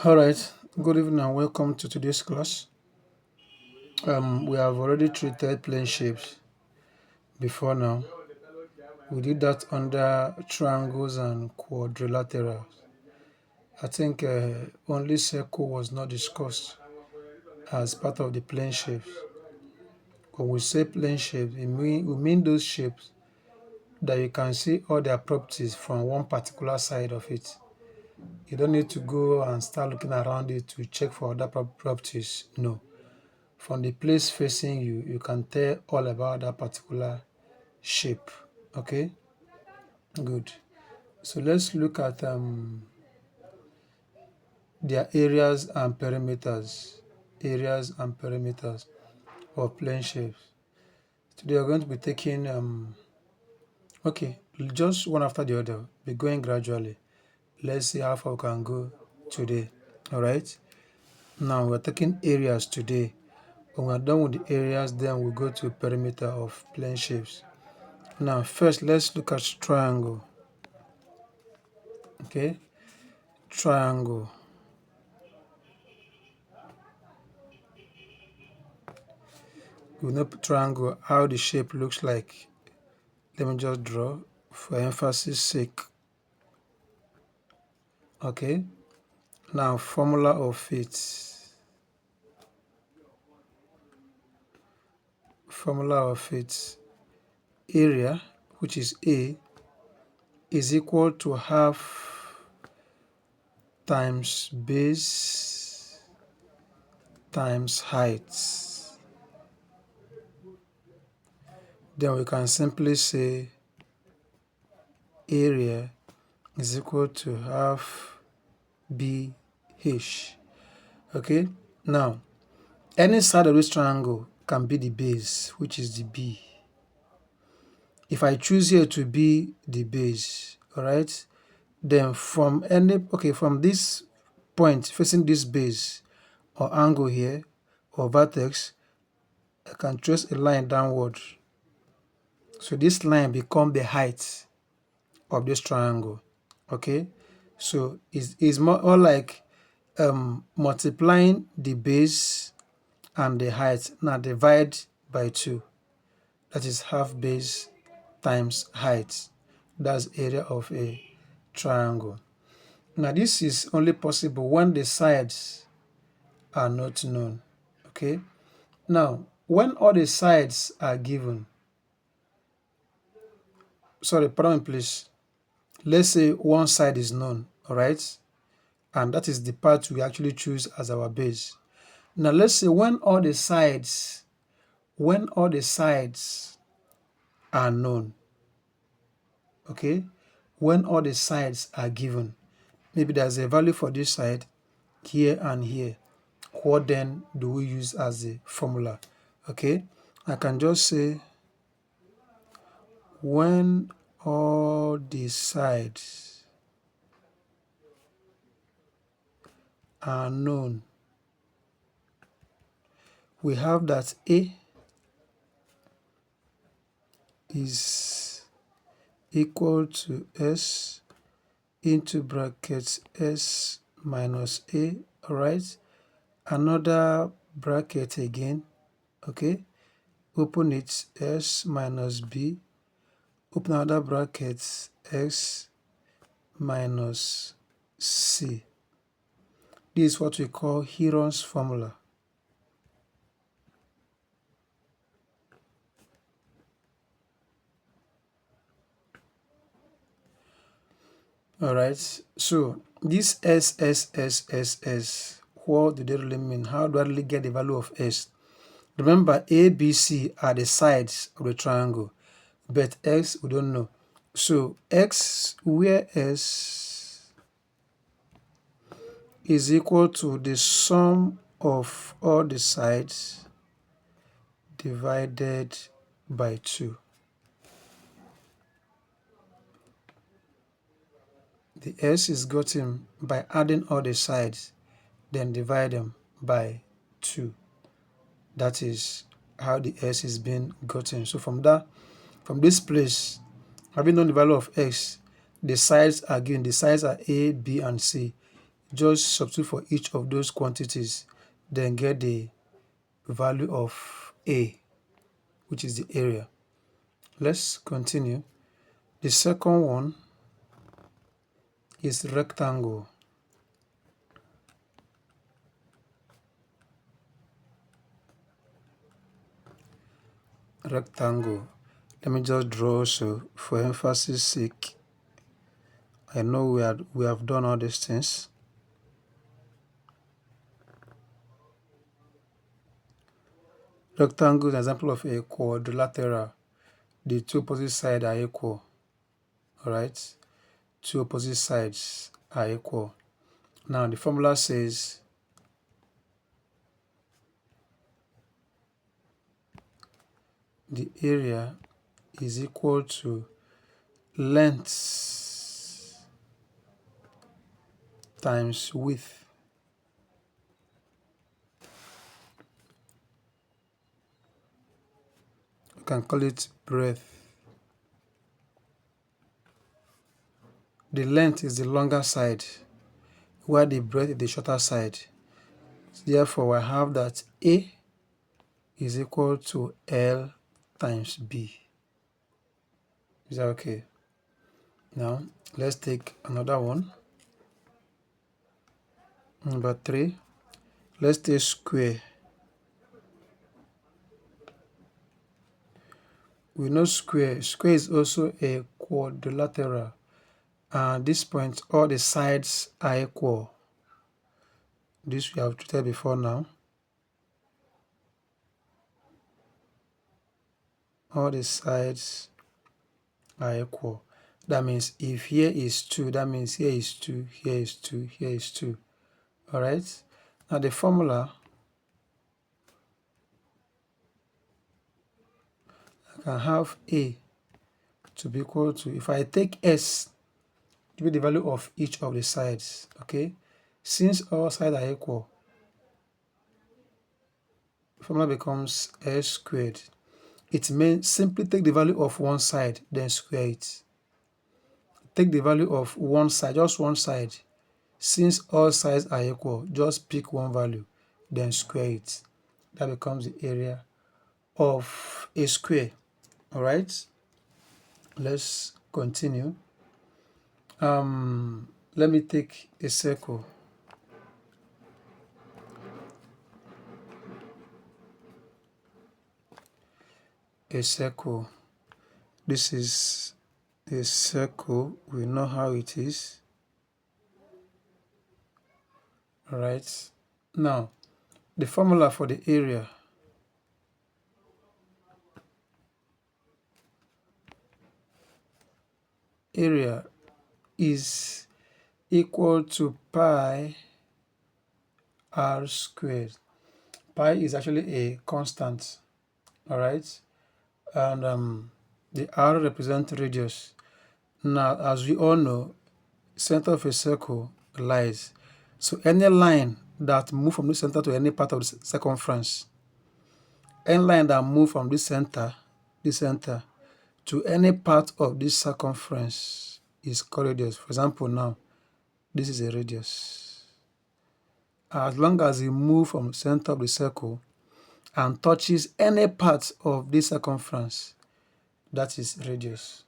All right, good evening and welcome to today's class. We have already treated plane shapes before now. We did that under triangles and quadrilaterals. I think only circle was not discussed as part of the plane shapes. When we say plane shapes, we mean those shapes that you can see all their properties from one particular side of it. You don't need to go and start looking around it to check for other properties. No. From the place facing you, you can tell all about that particular shape. Okay, good. So let's look at their areas and perimeters. Areas and perimeters of plane shapes. Today we're going to be taking okay, just one after the other. Be going gradually. Let's see how far we can go today. All right. Now we're taking areas today. When we're done with the areas, then we go to perimeter of plane shapes. Now first, let's look at triangle. Okay, triangle. We know triangle, how the shape looks like. Let me just draw for emphasis sake. Okay, now formula of it. Formula of it. Area, which is A, is equal to half times base times height. Then we can simply say area is equal to half BH. Okay, now any side of this triangle can be the base, which is the B. If I choose here to be the base, all right, then from this point facing this base or angle here or vertex, I can trace a line downward. So this line becomes the height of this triangle. Okay, so it's more like multiplying the base and the height. Now divide by 2. That is half base times height. That's area of a triangle. Now this is only possible when the sides are not known. Okay. Now when all the sides are given, pardon me please. Let's say one side is known, all right? And that is the part we actually choose as our base. Now let's say when all the sides are known, okay? When all the sides are given, maybe there's a value for this side here and here. What then do we use as the formula? Okay, I can just say when all the sides are known, we have that A is equal to S into brackets S minus A, all right? Another bracket again, okay? Open it, S minus B, open another bracket, X minus C. This is what we call Heron's formula. All right, so this S, what do they really mean? How do I really get the value of S? Remember, A, B, C are the sides of the triangle, but X we don't know. So X, where S is equal to the sum of all the sides divided by 2. The S is gotten by adding all the sides, then divide them by 2. That is how the S is being gotten. So from this place, having known the value of X, the sides are given. The sides are A, B, and C. Just substitute for each of those quantities, then get the value of A, which is the area. Let's continue. The second one is rectangle. Rectangle. Let me just draw so for emphasis sake. I know we have done all these things. Rectangle is an example of a quadrilateral. The two opposite sides are equal. Alright? Two opposite sides are equal. Now the formula says the area is equal to length times width. You can call it breadth. The length is the longer side, while the breadth is the shorter side. Therefore, I have that A is equal to L times B. Is that okay? Now, let's take another one. Number 3, let's take square. We know square. Square is also a quadrilateral. And at this point, all the sides are equal. This we have treated before now. All the sides are equal. That means if here is 2, that means here is 2, here is 2, here is 2. Alright? Now the formula, I can have A to be equal to, if I take S to be the value of each of the sides, okay? Since all sides are equal, the formula becomes S squared. It means simply take the value of one side, then square it. Take the value of one side, just one side. Since all sides are equal, just pick one value, then square it. That becomes the area of a square. All right, let's continue. Let me take a circle. A circle. This is a circle. We know how it is. All right. Now, the formula for the area. Area is equal to pi r squared. Pi is actually a constant. All right. And the r represents radius. Now, as we all know, center of a circle lies. So any line that moves from the center to any part of the circumference, any line that moves from this center to any part of this circumference is called radius. For example, now this is a radius. As long as it moves from the center of the circle and touches any part of this circumference, that is radius.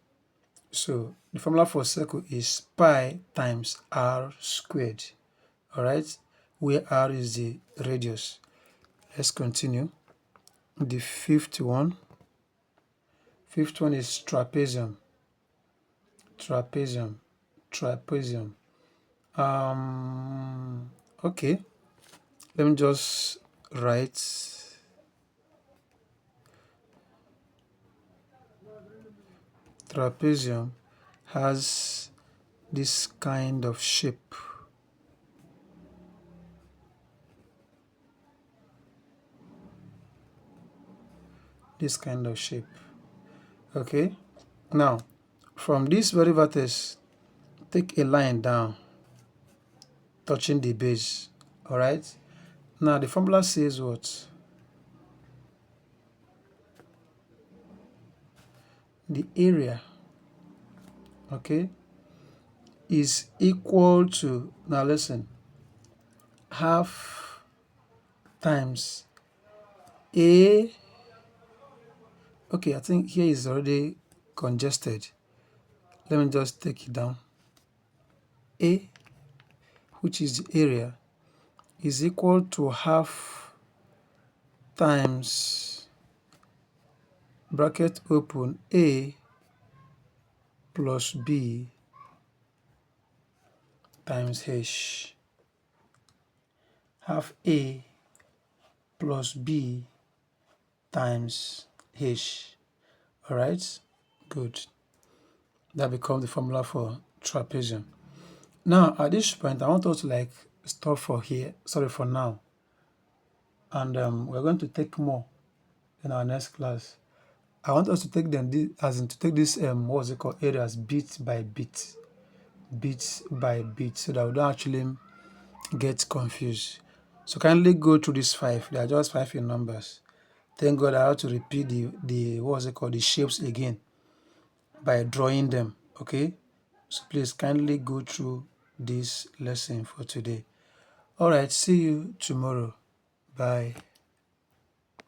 So the formula for circle is pi times r squared. All right, where r is the radius. Let's continue. The fifth one is trapezium. Okay, let me just write trapezium has this kind of shape. Okay, now from this very vertex, take a line down touching the base. All right, now the formula says what? The area, okay, is equal to, now listen, half times A. Okay, I think here is already congested. Let me just take it down. A, which is the area, is equal to half times bracket open A plus B times H. Half A plus B times H. All right, good. That becomes the formula for trapezium. Now, at this point, I want us to like stop for here. Sorry, for now. And we're going to take more in our next class. I want us to take them, as in to take this, what's it called, areas bit by bit, so that we don't actually get confused. So kindly go through these 5. They are just 5 in numbers. Thank God I have to repeat the what's it called, the shapes again by drawing them. Okay, so please kindly go through this lesson for today. All right, see you tomorrow. Bye.